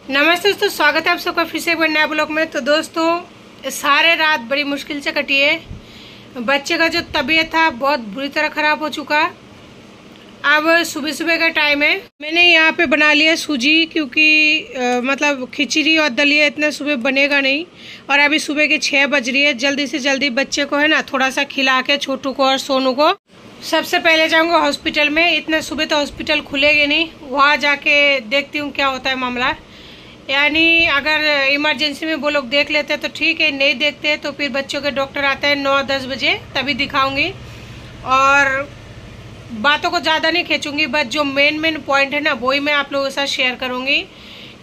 नमस्ते दोस्तों, स्वागत है आप सबका फिर से एक बार नया ब्लॉग में। तो दोस्तों सारे रात बड़ी मुश्किल से कटी है। बच्चे का जो तबीयत था बहुत बुरी तरह खराब हो चुका। अब सुबह सुबह का टाइम है। मैंने यहाँ पे बना लिया सूजी, क्योंकि मतलब खिचड़ी और दलिया इतना सुबह बनेगा नहीं। और अभी सुबह के 6 बज रही है। जल्दी से जल्दी बच्चे को है ना थोड़ा सा खिला के छोटू को और सोनू को सबसे पहले जाऊंगा हॉस्पिटल में। इतने सुबह तो हॉस्पिटल खुलेगे नहीं, वहाँ जाके देखती हूँ क्या होता है मामला। यानी अगर इमरजेंसी में वो लोग देख लेते हैं तो ठीक है, नहीं देखते तो फिर बच्चों के डॉक्टर आते हैं 9-10 बजे, तभी दिखाऊंगी। और बातों को ज़्यादा नहीं खींचूंगी, बस जो मेन पॉइंट है ना वही मैं आप लोगों के साथ शेयर करूंगी।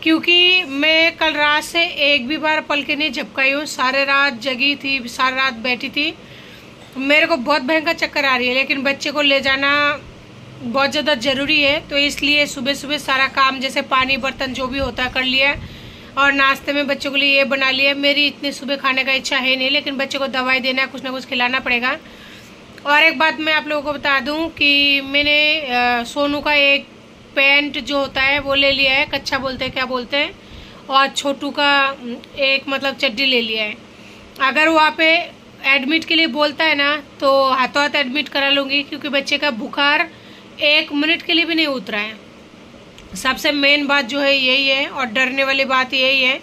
क्योंकि मैं कल रात से एक भी बार पल के नहीं झपकाई हूँ। सारे रात जगी थी, सारी रात बैठी थी। मेरे को बहुत भयंकर चक्कर आ रही है, लेकिन बच्चे को ले जाना बहुत ज़्यादा ज़रूरी है। तो इसलिए सुबह सुबह सारा काम जैसे पानी बर्तन जो भी होता है कर लिया। और नाश्ते में बच्चों के लिए ये बना लिया। मेरी इतनी सुबह खाने का इच्छा है नहीं, लेकिन बच्चे को दवाई देना है, कुछ ना कुछ खिलाना पड़ेगा। और एक बात मैं आप लोगों को बता दूं कि मैंने सोनू का एक पैंट जो होता है वो ले लिया है, कच्छा बोलते हैं क्या बोलते हैं, और छोटू का एक मतलब चड्डी ले लिया है। अगर वहाँ पे एडमिट के लिए बोलता है ना तो हाथों हाथ एडमिट करा लूँगी, क्योंकि बच्चे का बुखार 1 मिनट के लिए भी नहीं उतरा है। सबसे मेन बात जो है यही है, और डरने वाली बात यही है।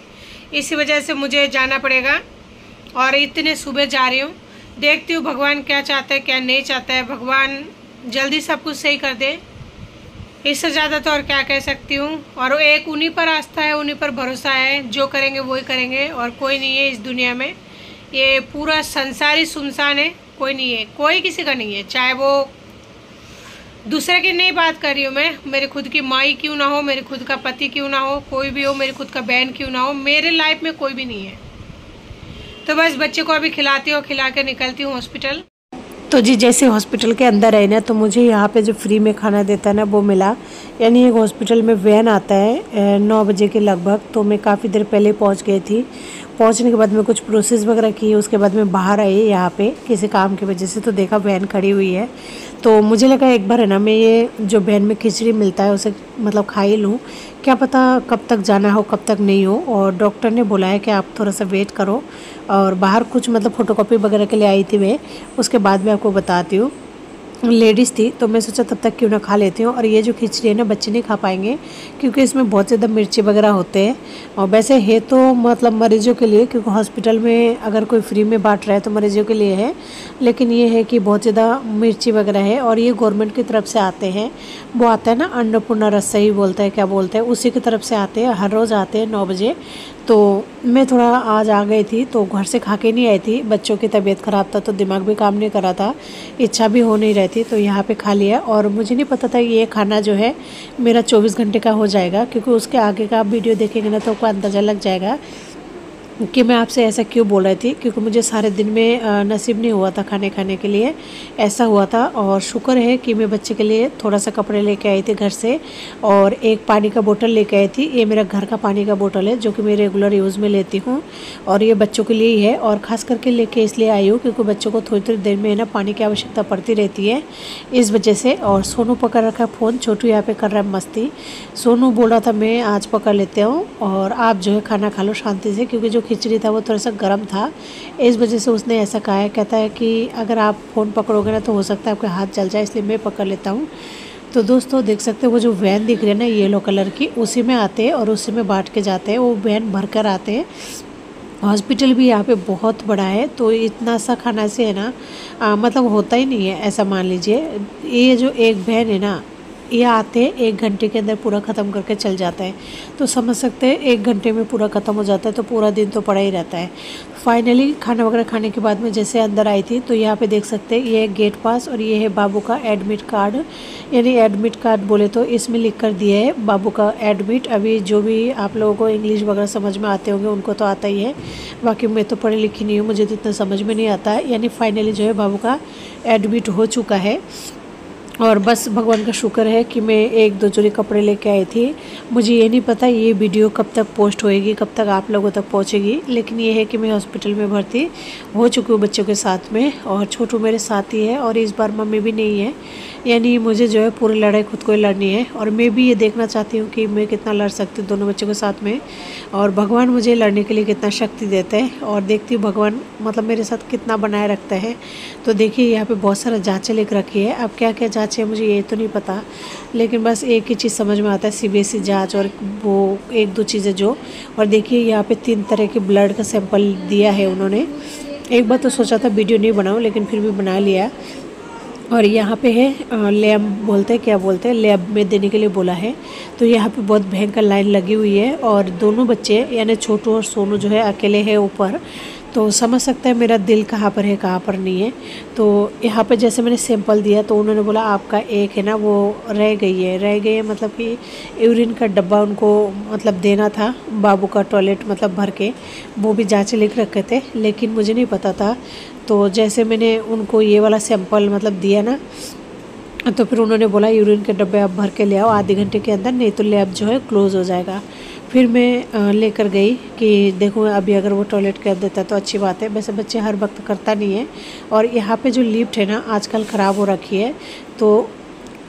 इसी वजह से मुझे जाना पड़ेगा और इतने सुबह जा रही हूँ। देखती हूँ भगवान क्या चाहता है क्या नहीं चाहता है। भगवान जल्दी सब कुछ सही कर दे, इससे ज़्यादा तो और क्या कह सकती हूँ। और एक उन्हीं पर आस्था है, उन्हीं पर भरोसा है, जो करेंगे वही करेंगे। और कोई नहीं है इस दुनिया में, ये पूरा संसार ही सुनसान है। कोई नहीं है, कोई किसी का नहीं है। चाहे वो दूसरे की नहीं बात कर रही हूँ मैं, मेरे खुद की माई क्यों ना हो, मेरे खुद का पति क्यों ना हो, कोई भी हो, मेरी खुद का बहन क्यों ना हो, मेरे लाइफ में कोई भी नहीं है। तो बस बच्चे को अभी खिलाती हूँ, खिला के निकलती हूँ हॉस्पिटल। तो जी जैसे हॉस्पिटल के अंदर है ना, तो मुझे यहाँ पे जो फ्री में खाना देता है ना वो मिला। यानी एक हॉस्पिटल में वैन आता है 9 बजे के लगभग। तो मैं काफ़ी देर पहले पहुँच गई थी। पहुँचने के बाद में कुछ प्रोसेस वगैरह की, उसके बाद में बाहर आई यहाँ पे किसी काम की वजह से। तो देखा वैन खड़ी हुई है, तो मुझे लगा एक बार है ना मैं ये जो वैन में खिचड़ी मिलता है उसे मतलब खा ही लूँ। क्या पता कब तक जाना हो कब तक नहीं हो। और डॉक्टर ने बोला है कि आप थोड़ा सा वेट करो। और बाहर कुछ मतलब फ़ोटोकॉपी वगैरह के लिए आई थी मैं, उसके बाद मैं आपको बताती हूँ। लेडीज़ थी तो मैं सोचा तब तक क्यों ना खा लेती हूँ। और ये जो खिचड़ी है ना बच्चे नहीं खा पाएंगे, क्योंकि इसमें बहुत ज़्यादा मिर्ची वगैरह होते हैं। और वैसे है तो मतलब मरीजों के लिए, क्योंकि हॉस्पिटल में अगर कोई फ्री में बांट रहा है तो मरीजों के लिए है। लेकिन ये है कि बहुत ज़्यादा मिर्ची वगैरह है। और ये गवर्नमेंट की तरफ से आते हैं, वो आता है ना अन्नपूर्णा रसोई बोलते हैं क्या बोलते हैं, उसी की तरफ से आते हैं। हर रोज़ आते हैं 9 बजे। तो मैं थोड़ा आज आ गई थी, तो घर से खा के नहीं आई थी। बच्चों की तबीयत ख़राब था तो दिमाग भी काम नहीं कर रहा था, इच्छा भी हो नहीं रही थी। तो यहाँ पे खा लिया। और मुझे नहीं पता था ये खाना जो है मेरा 24 घंटे का हो जाएगा, क्योंकि उसके आगे का आप वीडियो देखेंगे ना तो आपको अंदाज़ा लग जाएगा कि मैं आपसे ऐसा क्यों बोल रही थी। क्योंकि मुझे सारे दिन में नसीब नहीं हुआ था खाने के लिए, ऐसा हुआ था। और शुक्र है कि मैं बच्चे के लिए थोड़ा सा कपड़े लेके आई थी घर से, और एक पानी का बोतल लेके आई थी। ये मेरा घर का पानी का बोतल है जो कि मैं रेगुलर यूज़ में लेती हूँ, और ये बच्चों के लिए ही है। और ख़ास करके लेके इसलिए आई हूँ क्योंकि बच्चों को थोड़ी थोड़ी देर में ना पानी की आवश्यकता पड़ती रहती है, इस वजह से। और सोनू पकड़ रखा है फ़ोन, छोटू यहाँ पे कर रहा है मस्ती। सोनू बोल रहा था मैं आज पकड़ लेते हूँ और आप जो है खाना खा लो शांति से, क्योंकि जो खिचड़ी था वो थोड़ा सा गर्म था, इस वजह से उसने ऐसा कहा है। कहता है कि अगर आप फ़ोन पकड़ोगे ना तो हो सकता है आपके हाथ जल जाए, इसलिए मैं पकड़ लेता हूँ। तो दोस्तों देख सकते हो वो जो वैन दिख रही है ना येलो कलर की, उसी में आते हैं और उसी में बांट के जाते हैं। वो वैन भर कर आते हैं। हॉस्पिटल भी यहाँ पे बहुत बड़ा है, तो इतना सा खाना से है ना मतलब होता ही नहीं है, ऐसा मान लीजिए। ये जो एक वैन है ना ये आते हैं 1 घंटे के अंदर पूरा ख़त्म करके चल जाता है। तो समझ सकते हैं 1 घंटे में पूरा ख़त्म हो जाता है, तो पूरा दिन तो पड़ा ही रहता है। फाइनली खाना वगैरह खाने के बाद में जैसे अंदर आई थी, तो यहाँ पे देख सकते हैं ये है गेट पास, और ये है बाबू का एडमिट कार्ड। यानी एडमिट कार्ड बोले तो इसमें लिख कर दिया है बाबू का एडमिट। अभी जो भी आप लोगों को इंग्लिश वगैरह समझ में आते होंगे उनको तो आता ही है, बाकी मैं तो पढ़ी लिखी नहीं हूँ, मुझे तो इतना समझ में नहीं आता है। यानी फाइनली जो है बाबू का एडमिट हो चुका है। और बस भगवान का शुक्र है कि मैं 1-2 जोड़ी कपड़े लेके आई थी। मुझे ये नहीं पता ये वीडियो कब तक पोस्ट होएगी, कब तक आप लोगों तक पहुंचेगी, लेकिन ये है कि मैं हॉस्पिटल में भर्ती हो चुकी हूँ बच्चों के साथ में, और छोटू मेरे साथ ही है और इस बार मम्मी भी नहीं है। यानी मुझे जो है पूरी लड़ाई खुद को ही लड़नी है, और मैं भी ये देखना चाहती हूँ कि मैं कितना लड़ सकती हूँ दोनों बच्चों के साथ में, और भगवान मुझे लड़ने के लिए कितना शक्ति देते हैं, और देखती हूँ भगवान मतलब मेरे साथ कितना बनाए रखता है। तो देखिए यहाँ पे बहुत सारा जाँचें लिख रखी है। अब क्या क्या जाँचें मुझे ये तो नहीं पता, लेकिन बस एक ही चीज़ समझ में आता है, CBSE जाँच और वो 1-2 चीज़ें जो। और देखिए यहाँ पे 3 तरह के ब्लड का सैंपल दिया है उन्होंने। एक बार तो सोचा था वीडियो नहीं बनाऊँ, लेकिन फिर भी बना लिया। और यहाँ पे है लैब बोलते हैं, क्या बोलते हैं, लैब में देने के लिए बोला है। तो यहाँ पे बहुत भयंकर लाइन लगी हुई है, और दोनों बच्चे यानी छोटू और सोनू जो है अकेले है ऊपर। तो समझ सकते हैं मेरा दिल कहाँ पर है कहाँ पर नहीं है। तो यहाँ पे जैसे मैंने सैंपल दिया तो उन्होंने बोला आपका एक है ना वो रह गई है मतलब कि यूरिन का डब्बा उनको मतलब देना था, बाबू का टॉयलेट मतलब भर के, वो भी जाँच लिख रखे थे, लेकिन मुझे नहीं पता था। तो जैसे मैंने उनको ये वाला सैंपल मतलब दिया ना, तो फिर उन्होंने बोला यूरिन के डब्बे आप भर के ले आओ आधे घंटे के अंदर, नहीं तो लैब जो है क्लोज़ हो जाएगा। फिर मैं लेकर गई कि देखो अभी अगर वो टॉयलेट कर देता तो अच्छी बात है। वैसे बच्चे हर वक्त करता नहीं है, और यहाँ पे जो लिफ्ट है ना आजकल ख़राब हो रखी है, तो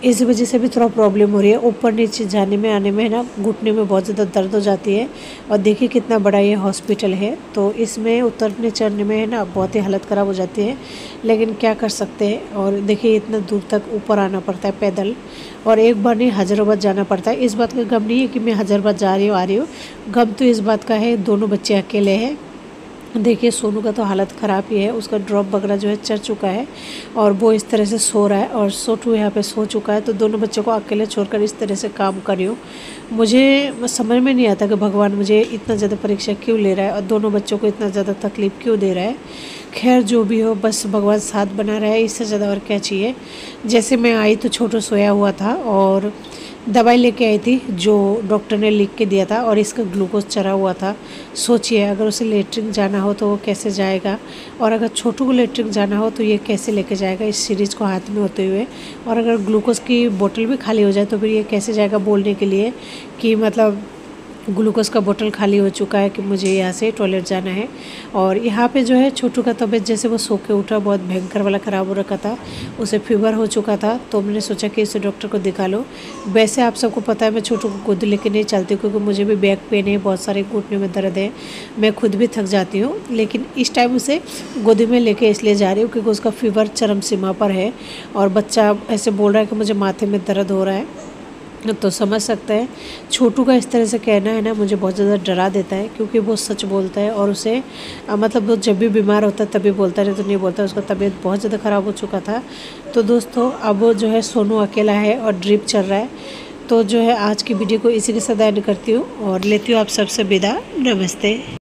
इस वजह से भी थोड़ा प्रॉब्लम हो रही है। ऊपर नीचे जाने में आने में है ना घुटने में बहुत ज़्यादा दर्द हो जाती है। और देखिए कितना बड़ा ये हॉस्पिटल है, तो इसमें उतरने चढ़ने में है ना बहुत ही हालत ख़राब हो जाती है, लेकिन क्या कर सकते हैं। और देखिए इतना दूर तक ऊपर आना पड़ता है पैदल, और एक बार नहीं हज़ारों जाना पड़ता है। इस बात का गम नहीं है कि मैं 1000 बार जा रही हूँ आ रही हूँ, गम तो इस बात का है दोनों बच्चे अकेले हैं। देखिए सोनू का तो हालत ख़राब ही है, उसका ड्रॉप वगैरह जो है चढ़ चुका है, और वो इस तरह से सो रहा है, और छोटू यहाँ पे सो चुका है। तो दोनों बच्चों को अकेले छोड़कर इस तरह से काम कर रही हूँ। मुझे समझ में नहीं आता कि भगवान मुझे इतना ज़्यादा परीक्षा क्यों ले रहा है, और दोनों बच्चों को इतना ज़्यादा तकलीफ़ क्यों दे रहा है। खैर जो भी हो, बस भगवान साथ बना रहा है, इससे ज़्यादा और क्या चाहिए। जैसे मैं आई तो छोटू सोया हुआ था, और दवाई लेके आई थी जो डॉक्टर ने लिख के दिया था, और इसका ग्लूकोज चढ़ा हुआ था। सोचिए अगर उसे लेटरिन जाना हो तो वो कैसे जाएगा, और अगर छोटू को लेटरिन जाना हो तो ये कैसे लेके जाएगा इस सीरीज़ को हाथ में होते हुए। और अगर ग्लूकोज की बोतल भी खाली हो जाए तो फिर ये कैसे जाएगा बोलने के लिए कि मतलब ग्लूकोज का बोतल खाली हो चुका है कि मुझे यहाँ से टॉयलेट जाना है। और यहाँ पे जो है छोटू का तबीयत जैसे वो सो के उठा बहुत भयंकर वाला ख़राब हो रखा था, उसे फीवर हो चुका था। तो मैंने सोचा कि इसे डॉक्टर को दिखा लो। वैसे आप सबको पता है मैं छोटू को गोद लेके नहीं चलती, क्योंकि मुझे भी बैक पेन है, बहुत सारे घुटने में दर्द है, मैं खुद भी थक जाती हूँ। लेकिन इस टाइम उसे गोदी में लेके इसलिए जा रही हूँ क्योंकि उसका फीवर चरम सीमा पर है, और बच्चा ऐसे बोल रहा है कि मुझे माथे में दर्द हो रहा है। तो समझ सकते हैं छोटू का इस तरह से कहना है ना मुझे बहुत ज़्यादा डरा देता है, क्योंकि वो सच बोलता है, और उसे मतलब वो जब भी बीमार होता है तभी बोलता है, नहीं तो नहीं बोलता। उसका तबीयत बहुत ज़्यादा ख़राब हो चुका था। तो दोस्तों अब वो जो है सोनू अकेला है और ड्रिप चल रहा है। तो जो है आज की वीडियो को इसी के साथ एंड करती हूँ और लेती हूँ आप सबसे विदा। नमस्ते।